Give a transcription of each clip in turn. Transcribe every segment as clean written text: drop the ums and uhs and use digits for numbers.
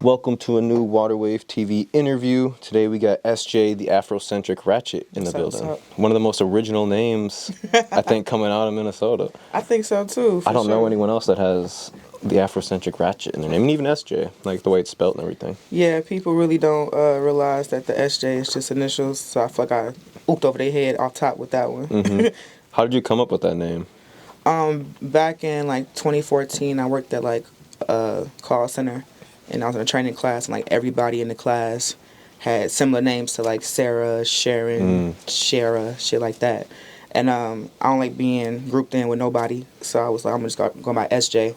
Welcome to a new Waterwave TV interview. Today we got Essjay, the Afrocentric Ratchet, in the building. One of the most original names, I think, coming out of Minnesota. I think so too. I don't know anyone else that has the Afrocentric Ratchet in their name, and even Essjay, like the way it's spelled and everything. Yeah, people really don't realize that the Essjay is just initials, so I feel like I ooped over their head off top with that one. Mm-hmm. How did you come up with that name? Back in like 2014, I worked at like a call center, and I was in a training class, and like everybody in the class had similar names to like Sarah, Sharon, Shara, shit like that. And I don't like being grouped in with nobody, so I was like, I'm just going by Essjay.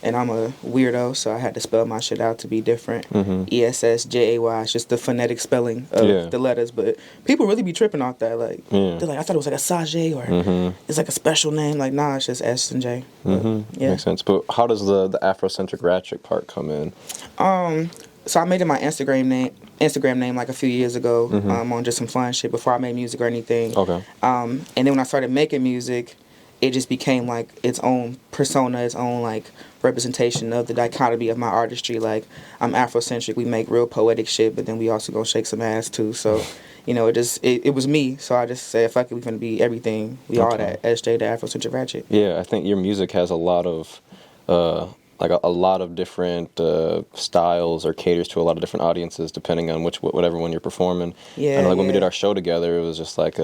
And I'm a weirdo, so I had to spell my shit out to be different. Essjay. It's just the phonetic spelling of the letters. But people really be tripping off that. Like, they're like, I thought it was like Essjay or it's like a special name. Like, nah, it's just S and J. Yeah. Makes sense. But how does the Afrocentric Ratchet part come in? So I made it my Instagram name like a few years ago on just some fun shit before I made music or anything. Okay. And then when I started making music, it just became like its own persona, its own like representation of the dichotomy of my artistry. Like, I'm Afrocentric, we make real poetic shit, but then we also gonna shake some ass too. So, you know, it was me. So I just said, fuck it, we gonna be everything. We all that. Essjay, the Afrocentric Ratchet. Yeah, I think your music has a lot of like a lot of different styles, or caters to a lot of different audiences depending on whatever one you're performing. Yeah. And like when we did our show together, it was just like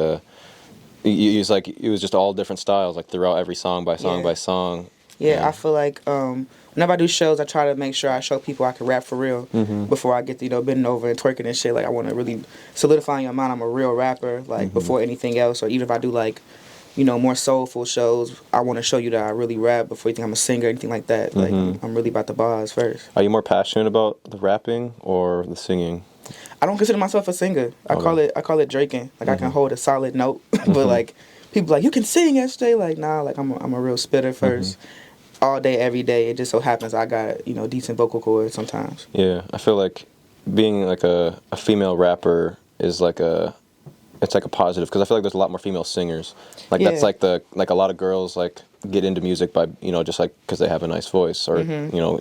it was just all different styles, like throughout every song by song. Yeah, I feel like whenever I do shows, I try to make sure I show people I can rap for real before I get to, bending over and twerking and shit. Like, I want to really solidify in your mind I'm a real rapper, like, before anything else. Or even if I do, like, more soulful shows, I want to show you that I really rap before you think I'm a singer or anything like that. Like, I'm really about the bars first. Are you more passionate about the rapping or the singing? I don't consider myself a singer. I call it draking. Like, I can hold a solid note, but like, people like, you can sing, Essjay. Like, nah, like, I'm a real spitter first. All day, every day. It just so happens I got, decent vocal cords sometimes. Yeah, I feel like being like a female rapper is like it's like a positive, because I feel like there's a lot more female singers. Like, that's like a lot of girls like get into music by, just like because they have a nice voice, or,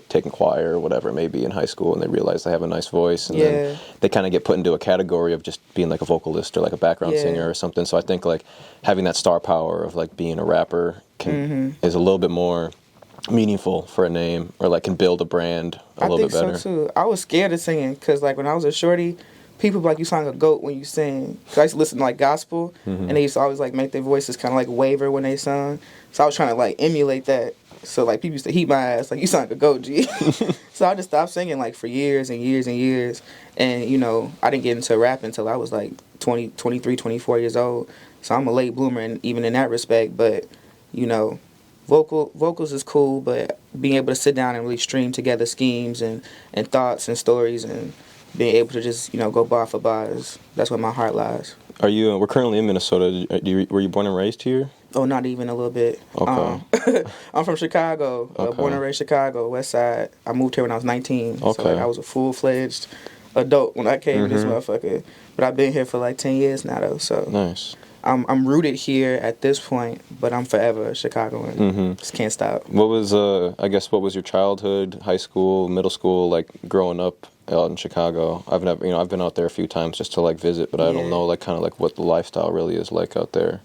taking choir or whatever it may be in high school, and they realize they have a nice voice, and then they kind of get put into a category of just being like a vocalist or like a background singer or something. So I think like having that star power of like being a rapper is a little bit more meaningful for a name, or like can build a brand a little bit better. I think so too. I was scared of singing because like when I was a shorty, people be like, you sound like a goat when you sing. Cause I used to listen to like gospel, and they used to always like make their voices kind of like waver when they sung. So I was trying to like emulate that. So like people used to heat my ass like, you sound like a goat, G. So I just stopped singing like for years and years and years. And I didn't get into rap until I was like 20, 23, 24 years old. So I'm a late bloomer, and even in that respect. But vocals is cool, but being able to sit down and really stream together schemes and thoughts and stories, and being able to just go bar for bar, that's where my heart lies. Are you? We're currently in Minnesota. Were you born and raised here? Oh, not even a little bit. Okay. I'm from Chicago. Born and raised Chicago, West Side. I moved here when I was 19. Okay. So I was a full-fledged adult when I came to this motherfucker. But I've been here for like 10 years now, though. So nice. I'm rooted here at this point, but I'm forever a Chicagoan. Just can't stop. What was what was your childhood, high school, middle school like growing up out in Chicago? I've never, I've been out there a few times just to like visit, but I don't know like kind of like what the lifestyle really is like out there.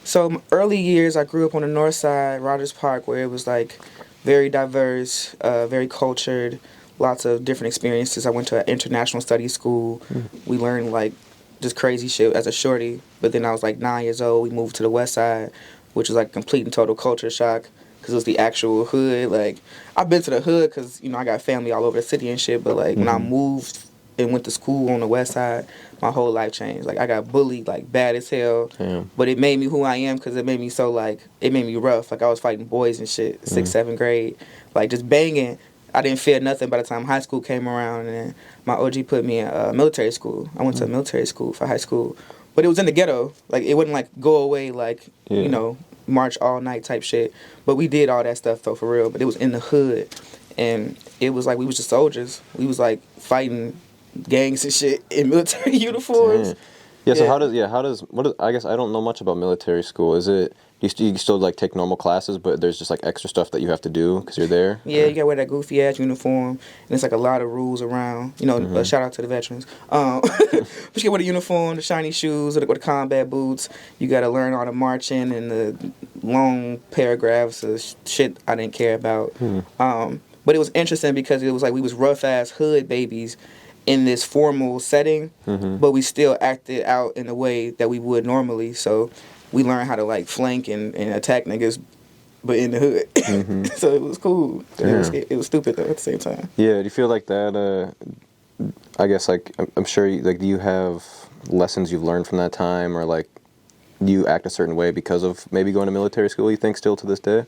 So early years, I grew up on the north side, Rogers Park, where it was like very diverse, very cultured, lots of different experiences. I went to an international studies school. We learned like just crazy shit as a shorty. But then I was like 9 years old. We moved to the west side, which was like complete and total culture shock, because it was the actual hood. Like, I've been to the hood because, I got family all over the city and shit. But like when I moved and went to school on the west side, my whole life changed. Like, I got bullied like bad as hell. Damn. But it made me who I am, because it made me so like, it made me rough. Like, I was fighting boys and shit, 6th, 7th grade. Like, just banging. I didn't fear nothing by the time high school came around, and then my OG put me in military school. I went to military school for high school, but it was in the ghetto. Like, it wouldn't like go away like march all night type shit. But we did all that stuff though, for real. But it was in the hood, and it was like we was just soldiers. We was like fighting gangs and shit in military uniforms. Yeah. So how does I guess I don't know much about military school. Is it you still like take normal classes, but there's just like extra stuff that you have to do because you're there? Yeah, Or- you gotta wear that goofy ass uniform, and it's like a lot of rules around. You know, shout out to the veterans. But you gotta wear the uniform, the shiny shoes, or the combat boots. You gotta learn all the marching and the long paragraphs of shit I didn't care about. But it was interesting because it was like we was rough ass hood babies in this formal setting, but we still acted out in a way that we would normally. So we learned how to like flank and attack niggas, but in the hood. So it was cool. It was stupid though at the same time. Yeah. Do you feel like that? I guess like I'm sure. Like, do you have lessons you've learned from that time, or like do you act a certain way because of maybe going to military school? You think still to this day?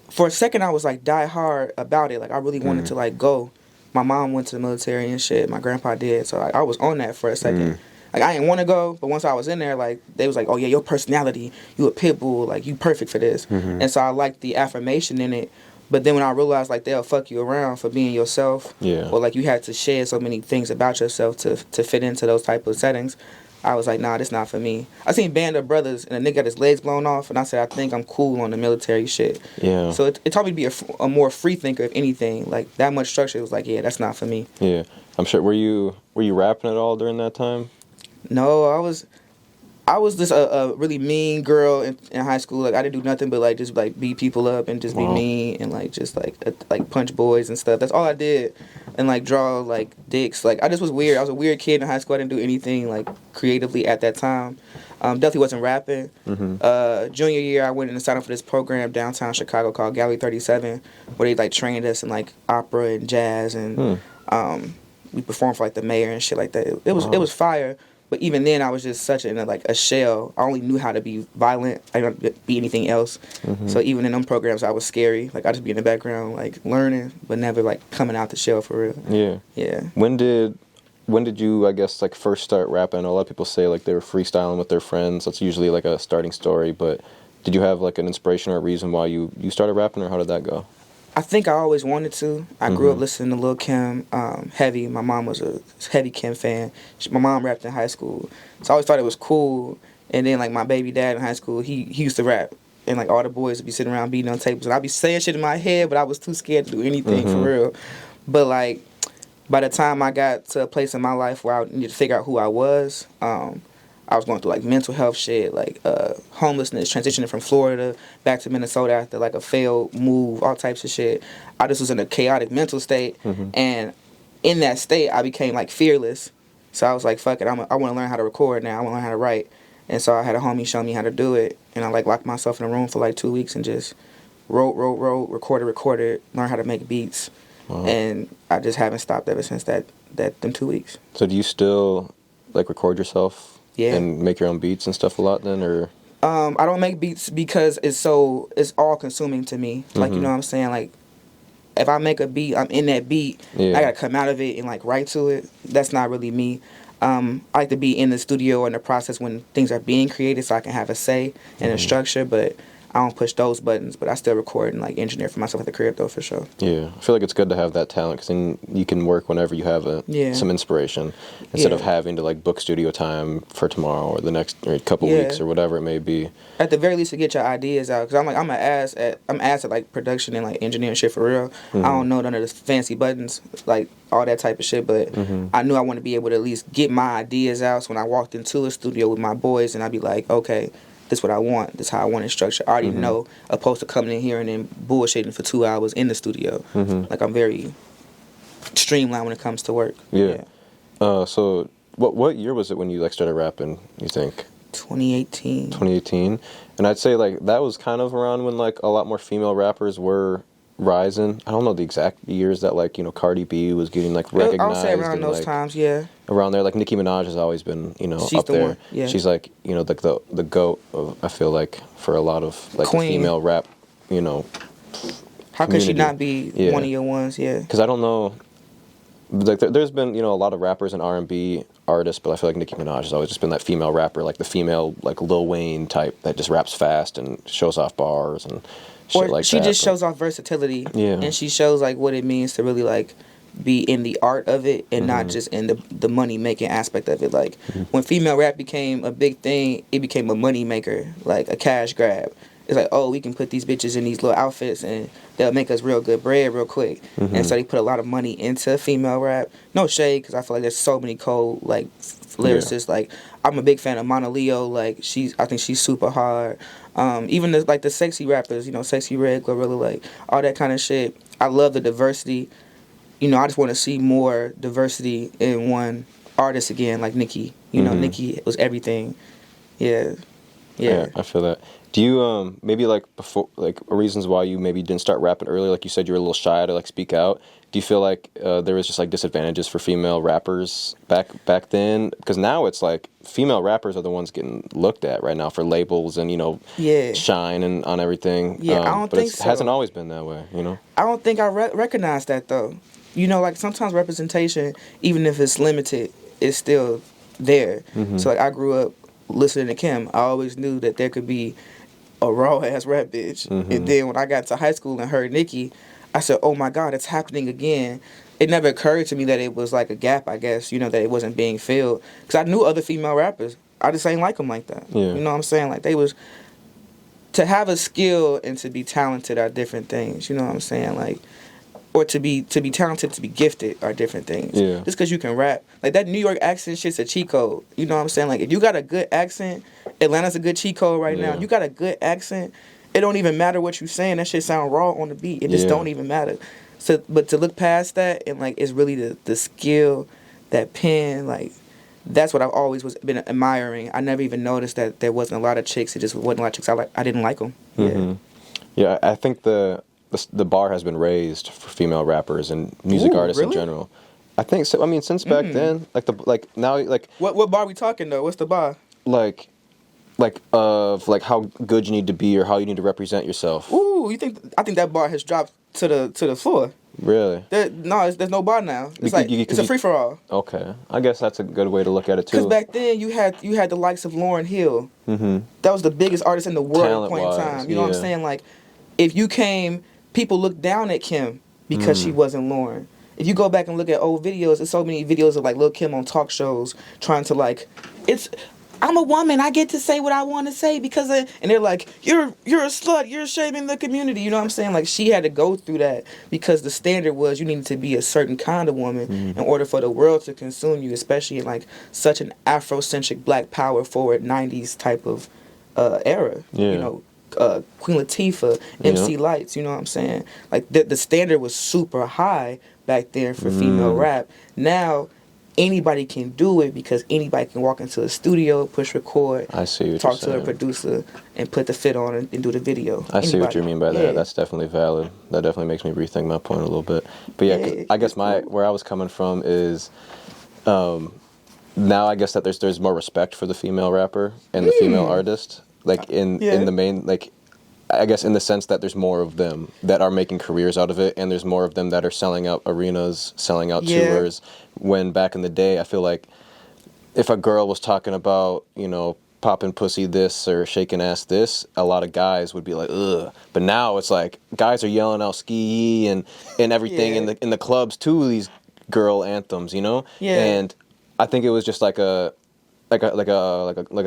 For a second, I was like die hard about it. Like I really wanted to like go. My mom went to the military and shit. My grandpa did, so I was on that for a second. Like I didn't want to go, but once I was in there, like they was like, "Oh yeah, your personality, you a pit bull, like you perfect for this." And so I liked the affirmation in it. But then when I realized like they'll fuck you around for being yourself, or like you had to share so many things about yourself to fit into those type of settings, I was like, nah, this not for me. I seen Band of Brothers and a nigga got his legs blown off, and I said, I think I'm cool on the military shit. Yeah. So it taught me to be a more free thinker, if anything. Like that much structure was like, yeah, that's not for me. Yeah. I'm sure. Were you rapping at all during that time? No, I was just a really mean girl in high school. Like I didn't do nothing but like just like beat people up and just be mean and like just like punch boys and stuff. That's all I did, and like draw like dicks. Like I just was weird. I was a weird kid in high school. I didn't do anything like creatively at that time. Definitely wasn't rapping. Junior year, I went and signed up for this program downtown Chicago called Gallery 37, where they like trained us in like opera and jazz, and we performed for like the mayor and shit like that. It was fire. But even then, I was just such a shell. I only knew how to be violent. I didn't be anything else. So even in them programs, I was scary. Like I just be in the background, like learning, but never like coming out the shell for real. Yeah. Yeah. When did you, I guess, like first start rapping? I know a lot of people say like they were freestyling with their friends. That's usually like a starting story. But did you have like an inspiration or a reason why you started rapping, or how did that go? I think I always wanted to. I grew up listening to Lil Kim, heavy. My mom was a heavy Kim fan. My mom rapped in high school, so I always thought it was cool. And then like my baby dad in high school, he used to rap, and like all the boys would be sitting around beating on tables, and I'd be saying shit in my head, but I was too scared to do anything for real. But like by the time I got to a place in my life where I needed to figure out who I was, I was going through like mental health shit, like homelessness, transitioning from Florida back to Minnesota after like a failed move, all types of shit. I just was in a chaotic mental state, and in that state, I became like fearless. So I was like, fuck it, I want to learn how to record now. I want to learn how to write. And so I had a homie show me how to do it, and I like locked myself in a room for like 2 weeks and just wrote, recorded, learned how to make beats, and I just haven't stopped ever since them 2 weeks. So do you still like record yourself? Yeah. And make your own beats and stuff a lot then, or? I don't make beats because it's all consuming to me. Like, you know what I'm saying? Like, if I make a beat, I'm in that beat. Yeah. I gotta come out of it and like write to it. That's not really me. I like to be in the studio or in the process when things are being created so I can have a say and a structure, but I don't push those buttons, but I still record and like engineer for myself at the crib though, for sure. Yeah, I feel like it's good to have that talent because then you can work whenever you have some inspiration instead of having to like book studio time for tomorrow or the next couple weeks or whatever it may be. At the very least, to get your ideas out, because I'm an ass at like production and like engineering shit for real. I don't know none of the fancy buttons, like all that type of shit, but I knew I wanted to be able to at least get my ideas out. So when I walked into a studio with my boys, and I'd be like, okay, this is what I want. This is how I want it structured. I already know, opposed to coming in here and then bullshitting for 2 hours in the studio. Like I'm very streamlined when it comes to work. Yeah. So what year was it when you like started rapping? You think? 2018. 2018, and I'd say like that was kind of around when like a lot more female rappers were rising. I don't know the exact years that like Cardi B was getting like recognized. I'll say around those like, times, yeah. Around there, like Nicki Minaj has always been, she's up the there. one, yeah. She's like, like the goat of, I feel like, for a lot of like the female rap, How could she not be one of your ones? Yeah. Because I don't know, like there's been a lot of rappers and R&B artists, but I feel like Nicki Minaj has always just been that female rapper, like the female like Lil Wayne type that just raps fast and shows off bars and shit like that. She just shows off versatility. Yeah. And she shows like what it means to really like be in the art of it and not just in the money making aspect of it. Like when female rap became a big thing, it became a money maker, like a cash grab. It's like, oh, we can put these bitches in these little outfits and they'll make us real good bread real quick. And so they put a lot of money into female rap. No shade, because I feel like there's so many cold like lyricists. Like I'm a big fan of Mona Leo. Like I think she's super hard. Even the sexy rappers, you know, Sexy Red, Glorilla, like all that kind of shit. I love the diversity. You know, I just want to see more diversity in one artist again, like Nicki. You know, Nicki was everything. Yeah. I feel that. Do you maybe like before, like reasons why you maybe didn't start rapping earlier? Like you said, you were a little shy to like speak out. Do you feel like there was just like disadvantages for female rappers back then? Because now it's like female rappers are the ones getting looked at right now for labels and, you know, shine and on everything. Yeah, I don't think so. It hasn't always been that way, you know? I don't think I recognize that though. You know, like sometimes representation, even if it's limited, is still there. So like I grew up listening to Kim. I always knew that there could be a raw ass rap bitch. And then when I got to high school and heard Nicki, I said, oh my God, it's happening again. It never occurred to me that it was like a gap, I guess, you know, that it wasn't being filled. Because I knew other female rappers. I just ain't like them like that. Yeah. You know what I'm saying? Like they was, to have a skill and to be talented are different things. You know what I'm saying? Like, or to be talented, to be gifted are different things. Yeah. Just because you can rap. Like that New York accent shit's a cheat code. You know what I'm saying? Like if you got a good accent, Atlanta's a good cheat code right now. You got a good accent, it don't even matter what you saying. That shit sound raw on the beat. It just don't even matter. So, but to look past that and like it's really the skill, that pen, like that's what I've always been admiring. I never even noticed that there wasn't a lot of chicks. It just wasn't a lot of chicks. I didn't like them. Yeah, I think the bar has been raised for female rappers and music artists in general. I think so. I mean, since back then, now. What bar we talking though? What's the bar? Like how good you need to be or how you need to represent yourself. Ooh, I think that bar has dropped to the floor. Really? There's no bar now. It's it's a free for all. Okay, I guess that's a good way to look at it too. Because back then you had the likes of Lauryn Hill. That was the biggest artist in the world at a point in time. You know what I'm saying? Like, if you came, people looked down at Kim because she wasn't Lauryn. If you go back and look at old videos, there's so many videos of like Lil' Kim on talk shows trying to like, I'm a woman, I get to say what I want to say because and they're like, you're a slut, you're shaming the community. You know what I'm saying? Like she had to go through that because the standard was you needed to be a certain kind of woman in order for the world to consume you, especially in like such an Afrocentric, Black Power forward 90s type of era. You know, Queen Latifah, MC Lights, you know what I'm saying? Like the standard was super high back then for female rap. Now anybody can do it because anybody can walk into a studio, push record, talk to a producer, and put the fit on and do the video. I see what you mean by that. Yeah. That's definitely valid. That definitely makes me rethink my point a little bit. But yeah, 'cause I guess where I was coming from is now I guess that there's more respect for the female rapper and the female artist. Like in the main, like I guess in the sense that there's more of them that are making careers out of it, and there's more of them that are selling out arenas, selling out tours. When back in the day, I feel like if a girl was talking about, you know, popping pussy this or shaking ass this, a lot of guys would be like, ugh. But now it's like guys are yelling out ski and everything in the clubs too. These girl anthems, you know. And I think it was just like a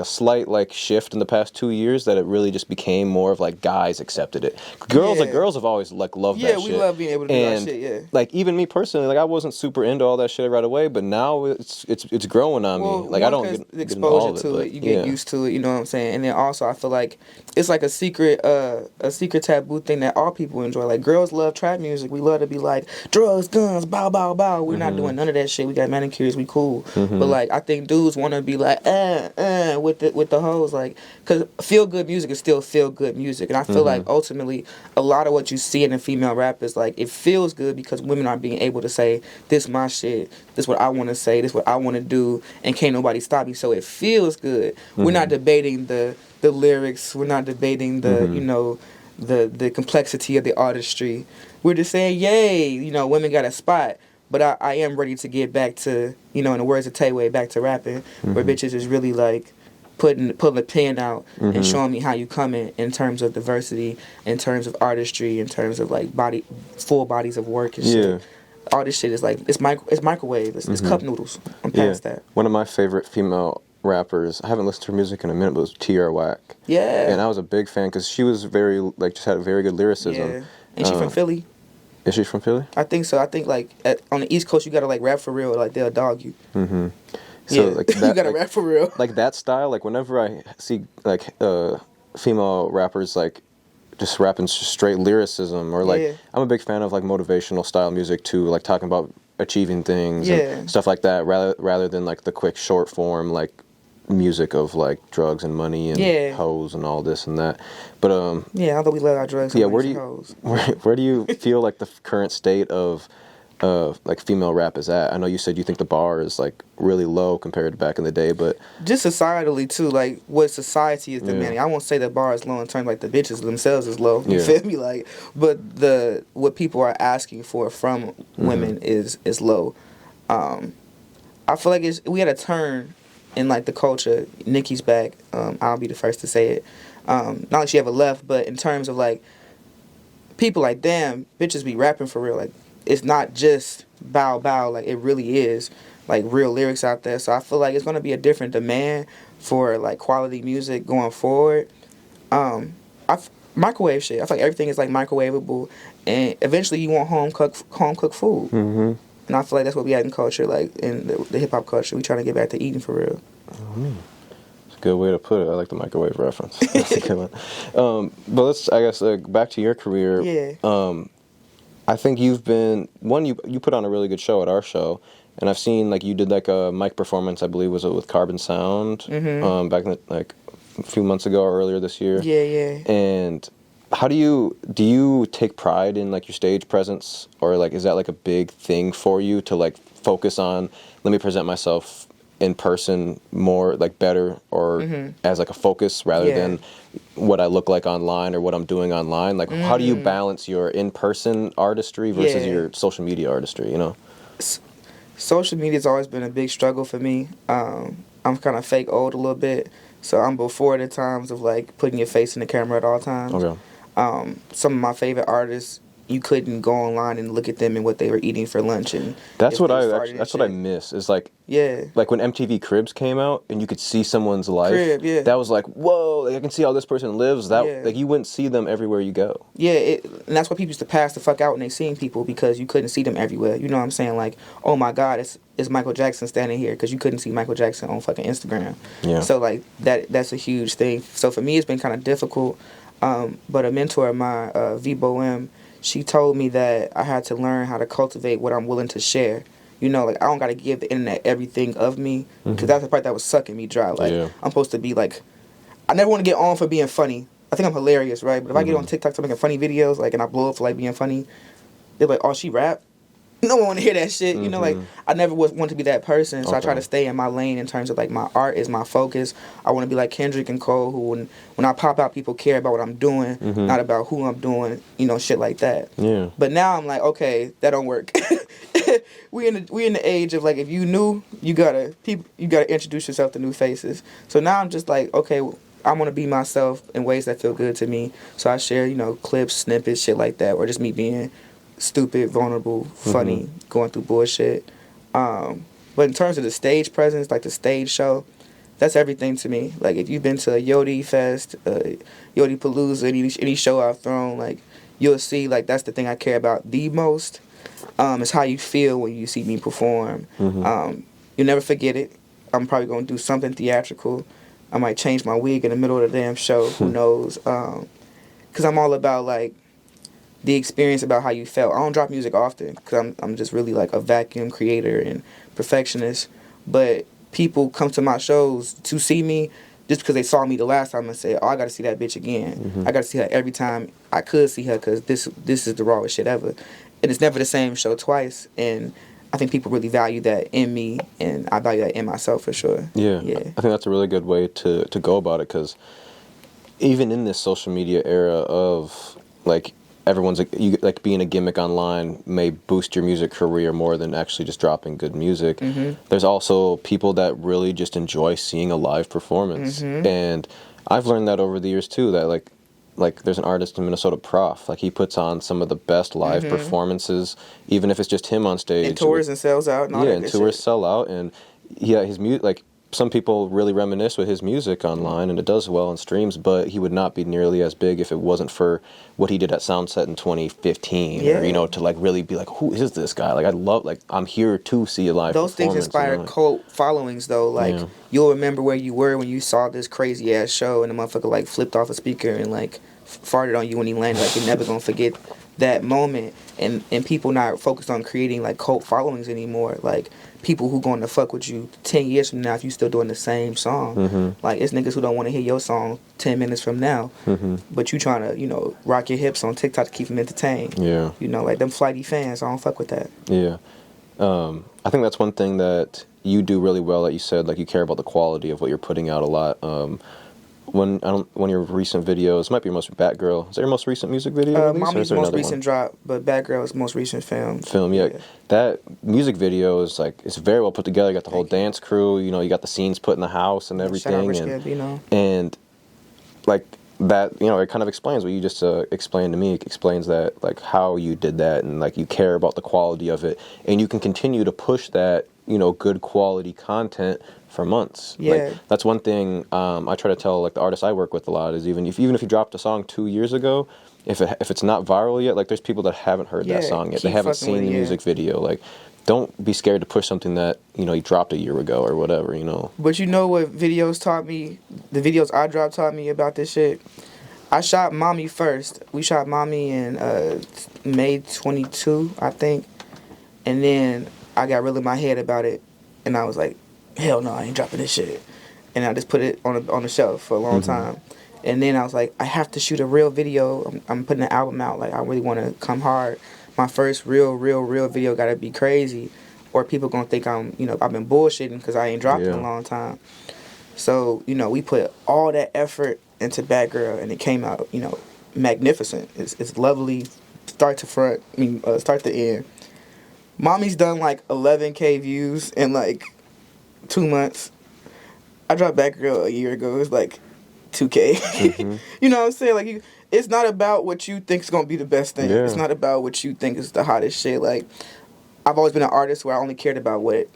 slight like shift in the past 2 years that it really just became more of like guys accepted it. Girls have always like loved that shit. Yeah, we love being able to do that shit. Yeah. Like even me personally, like I wasn't super into all that shit right away, but now it's growing on me. Like I don't get exposure to it. You get used to it. You know what I'm saying? And then also I feel like it's like a secret taboo thing that all people enjoy. Like girls love trap music. We love to be like drugs, guns, bow, bow, bow. We're not doing none of that shit. We got manicures. We cool. But like I think dudes want to be like with the hoes, like, because feel good music is still feel good music, and I feel like ultimately a lot of what you see in the female rap is like it feels good because women are being able to say this my shit, this what I want to say, this what I want to do, and can't nobody stop me. So it feels good. We're not debating the lyrics. We're not debating the you know the complexity of the artistry. We're just saying, yay, you know, women got a spot. But I am ready to get back to, you know, in the words of Tayway, back to rapping, where bitches is really like putting the pen out and showing me how you coming in terms of diversity, in terms of artistry, in terms of like full bodies of work and shit. all this shit is like it's microwave. It's cup noodles. I'm past that. One of my favorite female rappers, I haven't listened to her music in a minute, but it was T.R. Whack. Yeah. And I was a big fan because she was very, like, just had very good lyricism. Yeah. And she from Philly. Is she from Philly? I think so. I think, like, on the East Coast, you gotta, like, rap for real. Like, they'll dog you. Mm-hmm. So, yeah. like, that, you gotta rap for real. Like, that style, like, whenever I see, like, female rappers, like, just rapping straight lyricism, or, like, I'm a big fan of, like, motivational style music, too, like, talking about achieving things and stuff like that, rather than, like, the quick short form, like, music of like drugs and money and hoes and all this and that. But although we love our drugs and money and hoes. Where do you feel like the current state of like female rap is at? I know you said you think the bar is like really low compared to back in the day, but just societally too, like what society is demanding. I won't say the bar is low in terms like the bitches themselves is low. You feel me? Like, but what people are asking for from women is low. I feel like we had a turn in like the culture. Nicki's back. I'll be the first to say it. Not like she ever left, but in terms of like people, like damn, bitches be rapping for real. Like it's not just bow bow. Like it really is like real lyrics out there. So I feel like it's gonna be a different demand for like quality music going forward. Microwave shit. I feel like everything is like microwavable, and eventually you want home cooked food. Mm-hmm. And I feel like that's what we had in culture, like in the hip hop culture. We trying to get back to eating for real. Mm-hmm. It's a good way to put it. I like the microwave reference. That's a good one. But let's, I guess, back to your career. Yeah. I think you've been you put on a really good show at our show, and I've seen like you did like a mic performance. I believe was it with Carbon Sound back in the, like a few months ago or earlier this year. Yeah. And how do you take pride in like your stage presence, or like is that like a big thing for you to like focus on? Let me present myself in person more like better, or as like a focus rather than what I look like online or what I'm doing online. Like how do you balance your in-person artistry versus your social media artistry? You know, social media's always been a big struggle for me. I'm kind of fake old a little bit, so I'm before the times of like putting your face in the camera at all times. Okay. Some of my favorite artists, you couldn't go online and look at them and what they were eating for lunch, and that's what I miss is like like when MTV Cribs came out and you could see someone's life. That was like, whoa, like, I can see how this person lives. That like you wouldn't see them everywhere you go. And that's why people used to pass the fuck out when they seen people, because you couldn't see them everywhere. You know what I'm saying? Like, oh my God, it's Michael Jackson standing here, because you couldn't see Michael Jackson on fucking Instagram. So like that's a huge thing. So for me, it's been kind of difficult. But a mentor of mine, V Bohem, she told me that I had to learn how to cultivate what I'm willing to share. You know, like I don't got to give the internet everything of me, because that's the part that was sucking me dry. Like I'm supposed to be like, I never want to get on for being funny. I think I'm hilarious, right? But if I get on TikTok to making funny videos, like, and I blow up for like being funny, they're like, oh, she rap? No one want to hear that shit. You know, like I never want to be that person, so I try to stay in my lane in terms of like my art is my focus. I want to be like Kendrick and Cole, who when I pop out, people care about what I'm doing, not about who I'm doing. You know, shit like that. But now I'm like, okay, that don't work. we in the age of like, if you new, you gotta introduce yourself to new faces. So now I'm just like, okay, I want to be myself in ways that feel good to me. So I share, you know, clips, snippets, shit like that, or just me being stupid, vulnerable, funny, going through bullshit. But in terms of the stage presence, like the stage show, that's everything to me. Like if you've been to a Yodi Fest, Yodi Palooza, any show I've thrown, like you'll see like that's the thing I care about the most. Is how you feel when you see me perform. You'll never forget it. I'm probably gonna do something theatrical. I might change my wig in the middle of the damn show. Who knows? 'Cause I'm all about like the experience, about how you felt. I don't drop music often because I'm just really like a vacuum creator and perfectionist. But people come to my shows to see me just because they saw me the last time and say, oh, I got to see that bitch again. I got to see her every time I could see her, because this is the rawest shit ever. And it's never the same show twice. And I think people really value that in me, and I value that in myself for sure. Yeah. I think that's a really good way to go about it, because even in this social media era of like, everyone's like being a gimmick online may boost your music career more than actually just dropping good music. There's also people that really just enjoy seeing a live performance, and I've learned that over the years too, that like like there's an artist in Minnesota, Prof. Like he puts on some of the best live performances, even if it's just him on stage. And tours and sells out and all that and good tours shit. sell out, and his music, like some people really reminisce with his music online, and it does well on streams, but he would not be nearly as big if it wasn't for what he did at Soundset in 2015, or, you know, to like really be like, who is this guy? Like, I love, like, I'm here to see a live Those things performance, inspire like, cult followings, though. Like, you'll remember where you were when you saw this crazy ass show, and the motherfucker like flipped off a speaker and like farted on you when he landed. Like, you're never gonna forget that moment. And people not focused on creating like cult followings anymore. Like, people who going to fuck with you 10 years from now if you still doing the same song. Like, it's niggas who don't want to hear your song 10 minutes from now, but you trying to, you know, rock your hips on TikTok to keep them entertained. You know, like them flighty fans, I don't fuck with that. I think that's one thing that you do really well, that you said, like, you care about the quality of what you're putting out a lot. One of your recent videos, might be your most Batgirl. Is that your most recent music video? Mommy's most recent drop, but Batgirl's most recent film. That music video is like, it's very well put together. You got the whole dance crew. You know, you got the scenes put in the house and everything. Shout out Rich, and like that, you know, it kind of explains what you just explained to me. It explains that, like, how you did that, and like you care about the quality of it, and you can continue to push that, you know, good quality content for months. Like, that's one thing I try to tell, like, the artists I work with a lot, is even if you dropped a song 2 years ago, if it's not viral yet, like, there's people that haven't heard that song yet. They haven't seen the music video. Like, don't be scared to push something that, you know, you dropped a year ago or whatever, you know. But you know what videos taught me? The videos I dropped taught me about this shit. I shot Mommy first. We shot Mommy in May 22, I think. And then I got really in my head about it, and I was like, hell no, I ain't dropping this shit. And I just put it on the shelf for a long time. And then I was like, I have to shoot a real video. I'm putting an album out. Like, I really want to come hard. My first real video got to be crazy, or people going to think I've been bullshitting because I ain't dropped in a long time. So, you know, we put all that effort into Batgirl, and it came out, you know, magnificent. It's lovely, start to front, start to end. Mommy's done like 11K views in like 2 months. I dropped Batgirl a year ago. It was like 2K. You know what I'm saying? Like, it's not about what you think is going to be the best thing. It's not about what you think is the hottest shit. Like, I've always been an artist where I only cared about I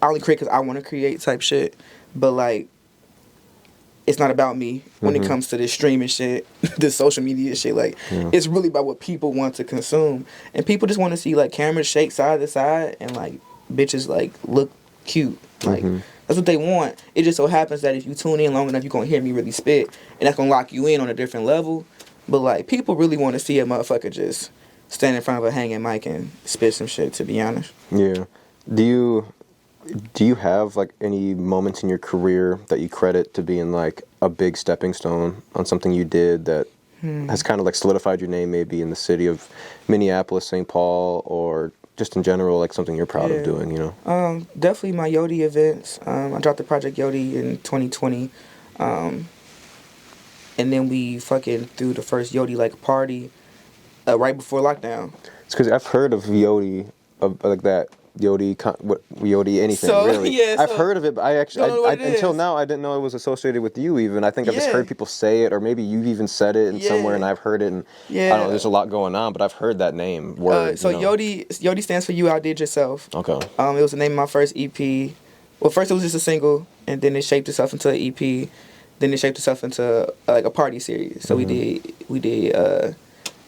only create because I want to create type shit. But, like, it's not about me when it comes to this streaming shit, this social media shit. Like, it's really about what people want to consume. And people just want to see, like, cameras shake side to side and, like, bitches, like, look cute. Like, that's what they want. It just so happens that if you tune in long enough, you're going to hear me really spit, and that's going to lock you in on a different level. But, like, people really want to see a motherfucker just stand in front of a hanging mic and spit some shit, to be honest. Do you have, like, any moments in your career that you credit to being, like, a big stepping stone on something you did that has kind of, like, solidified your name maybe in the city of Minneapolis, St. Paul, or just in general, like, something you're proud of doing, you know? Definitely my Yodi events. I dropped the Project Yodi in 2020. And then we fucking threw the first Yodi, like, party right before lockdown. It's because I've heard of Yodi, like that. Yodi, anything, really. I've heard of it, but I until now, I didn't know it was associated with you even. I think I've just heard people say it, or maybe you've even said it somewhere and I've heard it, and I don't know, there's a lot going on, but I've heard that name, Yodi stands for You Outdid Yourself. Okay. It was the name of my first EP. Well, first it was just a single, and then it shaped itself into an EP, then it shaped itself into, like, a party series. So we did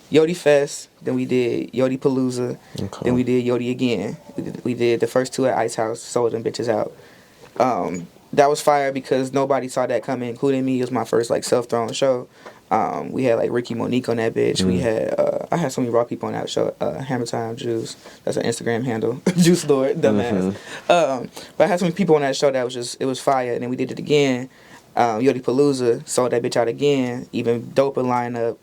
Yodi Fest, then we did Yodi Palooza, then we did Yodi again. We did the first two at Ice House, sold them bitches out. That was fire because nobody saw that coming, including me. It was my first, like, self-thrown show. We had, like, Ricky Monique on that bitch. We had I had so many raw people on that show. Hammer Time Juice, that's an Instagram handle. Juice Lord, dumbass. But I had so many people on that show that it was fire. And then we did it again. Yodi Palooza, sold that bitch out again, even doper lineup.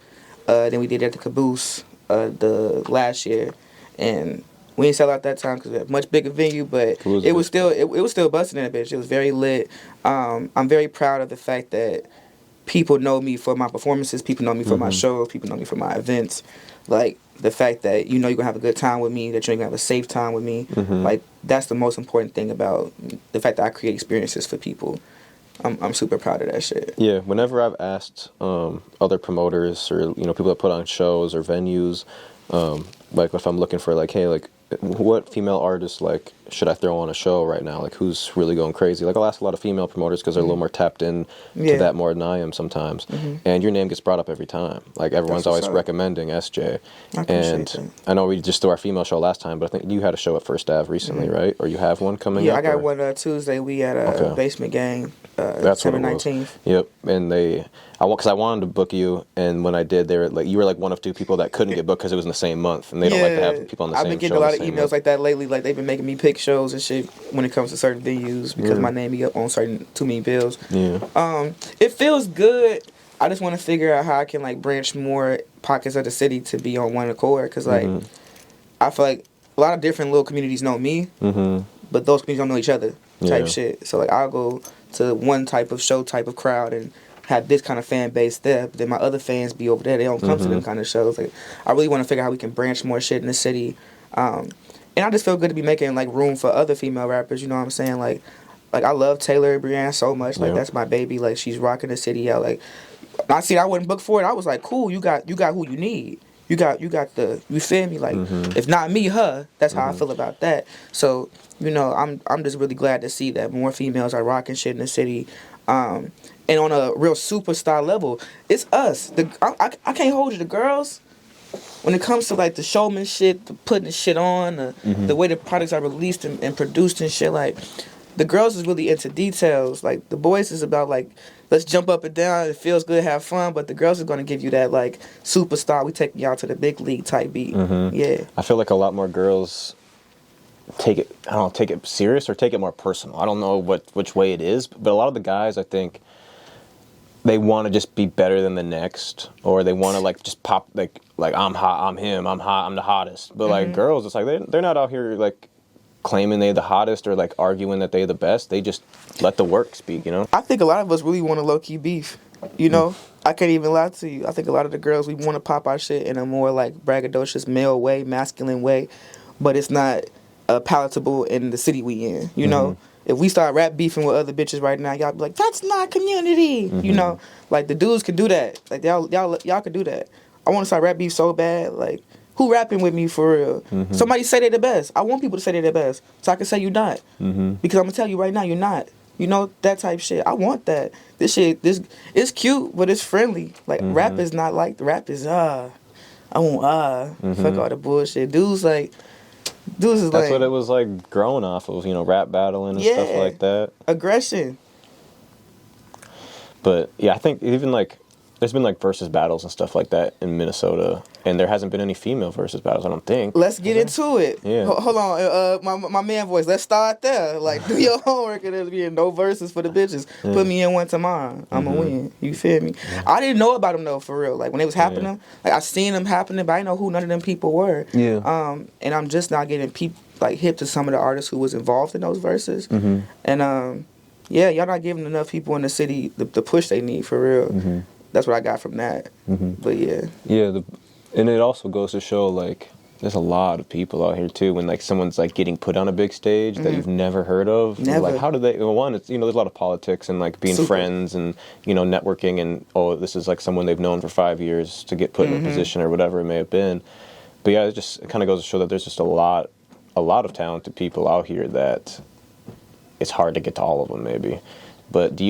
Then we did it at the Caboose the last year, and we didn't sell out that time because we had a much bigger venue, but it was still busting in that bitch. It was very lit. I'm very proud of the fact that people know me for my performances, people know me for my shows, people know me for my events. Like, the fact that you're gonna have a good time with me, that you're gonna have a safe time with me. Like, that's the most important thing about the fact that I create experiences for people. I'm super proud of that shit. Yeah, whenever I've asked other promoters or people that put on shows or venues, like if I'm looking for like, hey, like what female artists like should I throw on a show right now? Like who's really going crazy? Like I'll ask a lot of female promoters because they're a little more tapped in to that more than I am sometimes. And your name gets brought up every time. Like everyone's always recommending Essjay. I appreciate that. I know we just threw our female show last time, but I think you had a show at First Ave recently, right? Or you have one coming up? Yeah, I got one Tuesday. We had a Basement Gang. That's September what it was. 19th. Yep, and because I wanted to book you, and when I did, they were like, you were like one of two people that couldn't get booked because it was in the same month, and they don't like to have people on the same show. I've been getting a lot of emails like that lately. Like they've been making me pick shows and shit when it comes to certain venues because my name be up on certain too many bills. Yeah. It feels good. I just want to figure out how I can like branch more pockets of the city to be on one accord because like I feel like a lot of different little communities know me, but those communities don't know each other. Type shit. So like I'll go to one type of show, type of crowd, and have this kind of fan base there. But then my other fans be over there. They don't come to them kind of shows. Like I really want to figure out how we can branch more shit in the city. And I just feel good to be making like room for other female rappers. You know what I'm saying? Like I love Taylor Brianne so much. Like that's my baby. Like she's rocking the city out. Like I see I wasn't booked for it. I was like, cool. You got who you need. You got the, you feel me? Like if not me, her. That's how I feel about that. So I'm just really glad to see that more females are rocking shit in the city. And on a real superstar level, it's us. I can't hold you. The girls, when it comes to like the showmanship, the putting the shit on, the way the products are released and produced and shit, like the girls is really into details. Like the boys is about like, let's jump up and down. It feels good, have fun. But the girls are gonna give you that like superstar. We taking y'all to the big league type beat. Yeah. I feel like a lot more girls take it serious or take it more personal. I don't know which way it is, but a lot of the guys, I think, they want to just be better than the next, or they want to like just pop like I'm hot, I'm him, I'm hot, I'm the hottest. But like girls, it's like they're not out here like claiming they're the hottest or like arguing that they're the best. They just let the work speak, I think a lot of us really want a low-key beef, I can't even lie to you. I think a lot of the girls, we want to pop our shit in a more like braggadocious male way, masculine way, but it's not palatable in the city we in, If we start rap beefing with other bitches right now, y'all be like, that's not community, Like the dudes can do that. Like y'all can do that. I want to start rap beef so bad, like who rapping with me for real? Somebody say they the best. I want people to say they the best, so I can say you not. Because I'm gonna tell you right now, you're not. That type shit. I want that. This it's cute, but it's friendly. Like rap is not like rap is I want fuck all the bullshit. Dudes is That's like, what it was like growing off of, rap battling and stuff like that. Aggression. But yeah, I think even like there's been like versus battles and stuff like that in Minnesota, and there hasn't been any female versus battles, I don't think. Let's get into it. Yeah. Hold on, my man voice. Let's start there. Like, do your homework, and there's being no verses for the bitches. Yeah. Put me in one tomorrow. I'ma win. You feel me? Yeah. I didn't know about them though, for real. Like when it was happening, like I seen them happening, but I didn't know who none of them people were. Yeah. And I'm just not getting like hip to some of the artists who was involved in those verses. And yeah, y'all not giving enough people in the city the push they need for real. That's what I got from that. But yeah. Yeah, and it also goes to show, like, there's a lot of people out here, too, when, like, someone's, like, getting put on a big stage that you've never heard of. Never. Like, how do they, well, one, it's, there's a lot of politics and, like, being friends and, networking and, this is, like, someone they've known for 5 years to get put in a position or whatever it may have been. But, yeah, it kind of goes to show that there's just a lot of talented people out here that it's hard to get to all of them, maybe. But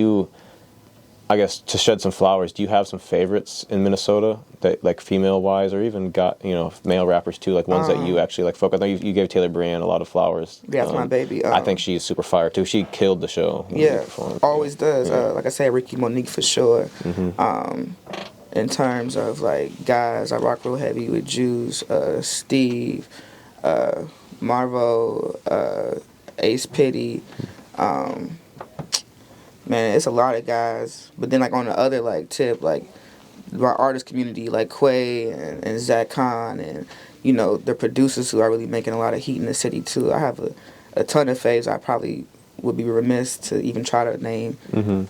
I guess to shed some flowers, do you have some favorites in Minnesota that like female wise or even got male rappers too, like ones that you actually like focus on? You gave Taylor Brianne a lot of flowers. Yeah, that's my baby. I think she's super fire too. She killed the show. Yeah, always does. Like I said, Ricky Monique for sure. In terms of like guys, I rock real heavy with Juice, Steve, Marvo, Ace Pitty. Man, it's a lot of guys. But then, like, on the other, like, tip, like, my artist community, like Quay and Zach Khan and, the producers who are really making a lot of heat in the city, too. I have a ton of faves. I probably would be remiss to even try to name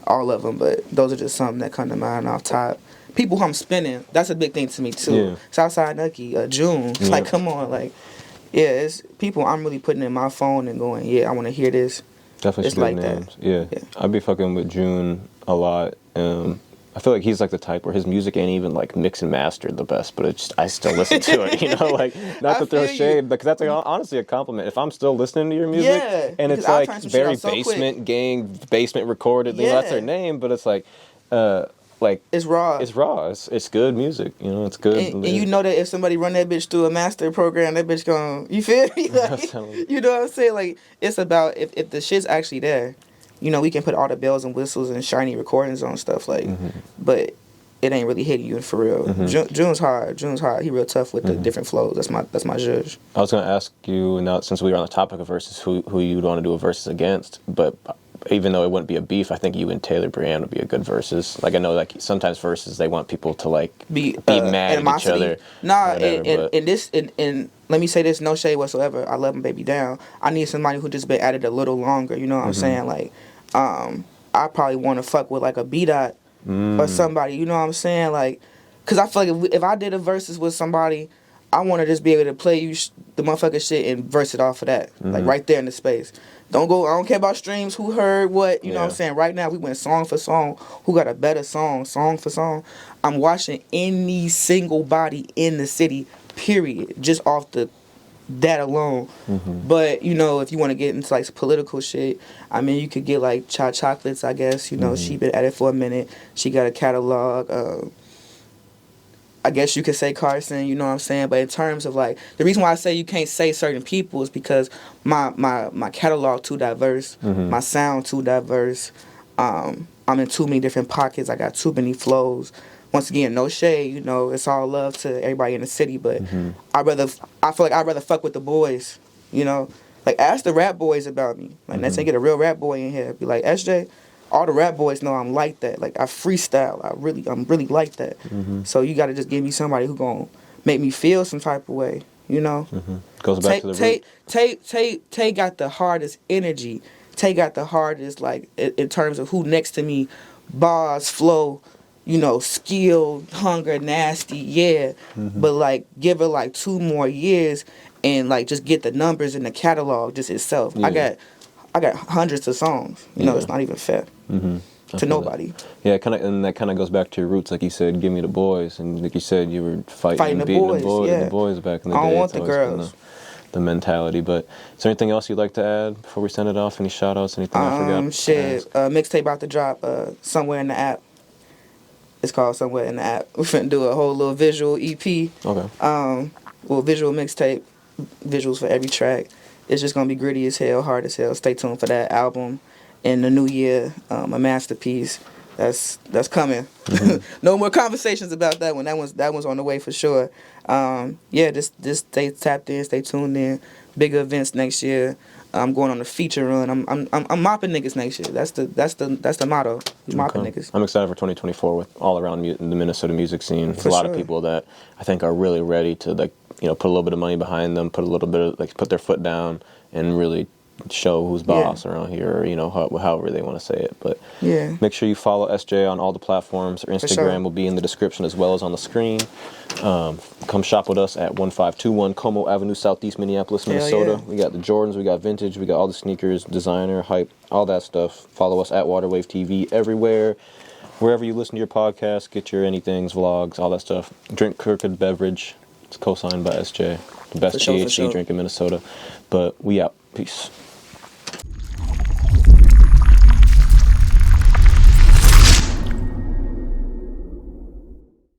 all of them, but those are just some that come to mind off top. People who I'm spinning, that's a big thing to me, too. Yeah. Southside Nucky, June. Yeah. Like, come on, like, yeah, it's people I'm really putting in my phone and going, yeah, I want to hear this. Definitely it's some good like names. that. Yeah. I'd be fucking with June a lot. I feel like he's like the type where his music ain't even like mixed and mastered the best, but it's just, I still listen to it, you know, like not to throw shade, because that's like, honestly a compliment. If I'm still listening to your music and it's like very basement gang, basement recorded, you know, that's their name, but it's like it's raw. It's raw. It's good music, you know. It's good. And you know that if somebody run that bitch through a master program, that bitch gonna, you feel me? Like, you know what I'm saying? Like, it's about if the shit's actually there. You know, we can put all the bells and whistles and shiny recordings on stuff, like, but it ain't really hitting you for real. June's hard. He real tough with the different flows. That's my judge. I was gonna ask you now, since we were on the topic of verses, who you'd want to do a versus against, but even though it wouldn't be a beef, I think you and Taylor Briand would be a good versus. Like, I know, like, sometimes verses they want people to like be mad animosity. At each other. Nah, and let me say this, no shade whatsoever. I love my baby down. I need somebody who just been at it a little longer. You know what I'm saying? Like, I probably want to fuck with like a B-Dot or somebody. You know what I'm saying? Like, cause I feel like if I did a versus with somebody, I want to just be able to play you the motherfucking shit and verse it off of that, like right there in the space. I don't care about streams, who heard what, you know what I'm saying? Right now, we went song for song. Who got a better song for song? I'm watching any single body in the city, period, just off that alone. But, you know, if you want to get into like political shit, I mean, you could get like Chocolates, I guess. You know, she been at it for a minute. She got a catalog. I guess you could say Carson, you know what I'm saying? But in terms of like, the reason why I say you can't say certain people is because my catalog too diverse, my sound too diverse. I'm in too many different pockets. I got too many flows. Once again, no shade, you know, it's all love to everybody in the city, but I feel like I'd rather fuck with the boys, you know? Like, ask the rap boys about me. Like, let's say get a real rap boy in here. Be like, Essjay, all the rap boys know I'm like that. Like, I freestyle. I'm really like that. So you got to just give me somebody who gonna make me feel some type of way, you know? Goes back to the root. Tay got the hardest energy. Tay got the hardest, like, in terms of who next to me, bars, flow, you know, skill, hunger, nasty, yeah. But, like, give her, like, 2 more years and, like, just get the numbers in the catalog just itself. Yeah. I got hundreds of songs. You know, it's not even fair to nobody. Yeah, and that kind of goes back to your roots. Like you said, give me the boys. And like you said, you were fighting and beating the boys back in the day. I don't want the girls. The mentality. But is there anything else you'd like to add before we send it off? Any shout-outs, anything I forgot? Shit, mixtape about to drop somewhere in the app. It's called Somewhere in the App. We're finna do a whole little visual EP. Okay. Visual mixtape. Visuals for every track. It's just gonna be gritty as hell, hard as hell. Stay tuned for that album in the new year. A masterpiece that's coming. No more conversations about that one. That one's on the way for sure. Just stay tapped in, stay tuned in. Bigger events next year. I'm going on a feature run. I'm mopping niggas next year. That's the motto. Mopping niggas. I'm excited for 2024 with all around the Minnesota music scene. There's a lot of people that I think are really ready to, like, you know, put a little bit of money behind them, put a little bit of, like, put their foot down and really show who's boss around here, or, you know, however they want to say it. But make sure you follow Essjay on all the platforms. Our Instagram will be in the description as well as on the screen. Come shop with us at 1521 Como Avenue, Southeast Minneapolis, Minnesota. We got the Jordans, we got vintage, we got all the sneakers, designer, hype, all that stuff. Follow us at Waterwave TV everywhere. Wherever you listen to your podcast, get your anythings, vlogs, all that stuff. Drink Crooked Beverage. It's co-signed by Essjay. The best THC drink in Minnesota. But we out. Peace.